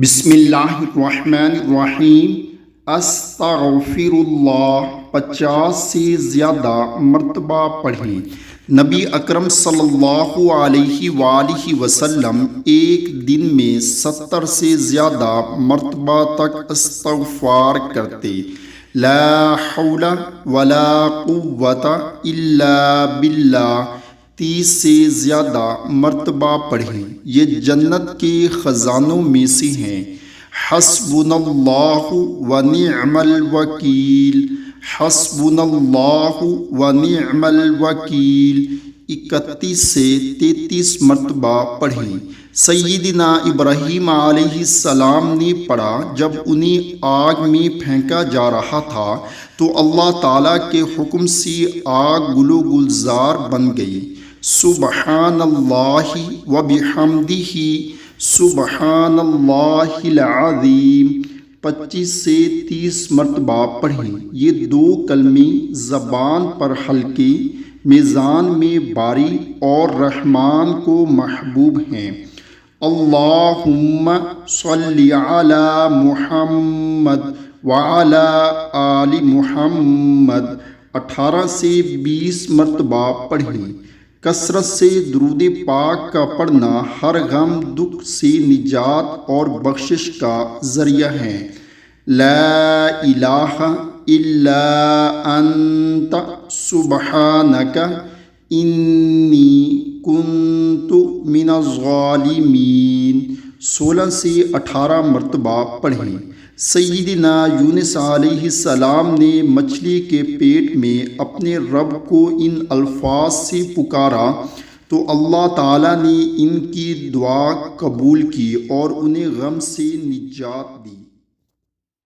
بسم اللہ الرحمن الرحیم۔ استغفر اللہ 50 سے زیادہ مرتبہ پڑھیں۔ نبی اکرم صلی اللہ علیہ وآلہ وسلم ایک دن میں 70 سے زیادہ مرتبہ تک استغفار کرتے۔ لا حول ولا قوت الا باللہ 30 سے زیادہ مرتبہ پڑھیں۔ یہ جنت کے خزانوں میں سے ہیں۔ حسبنا اللہ ونعم الوکیل، حسبنا اللہ ونعم الوکیل 31 سے 33 مرتبہ پڑھیں۔ سیدنا ابراہیم علیہ السلام نے پڑھا جب انہیں آگ میں پھینکا جا رہا تھا تو اللہ تعالیٰ کے حکم سے آگ گلو گلزار بن گئی۔ سبحان اللہ وبحمدہ سبحان اللہ العظیم 25 سے 30 مرتبہ پڑھیں۔ یہ دو کلمے زبان پر ہلکے، میزان میں بھاری اور رحمان کو محبوب ہیں۔ اللہم صلی علی محمد وعلی آل محمد 18 سے 20 مرتبہ پڑھیں۔ کثرت سے درود پاک کا پڑھنا ہر غم دکھ سے نجات اور بخشش کا ذریعہ ہے۔ لا الہ الا انت سبحانک انی کنت من الظالمین 16 سے 18 مرتبہ پڑھیں۔ سیدنا یونس علیہ السلام نے مچھلی کے پیٹ میں اپنے رب کو ان الفاظ سے پکارا تو اللہ تعالیٰ نے ان کی دعا قبول کی اور انہیں غم سے نجات دی۔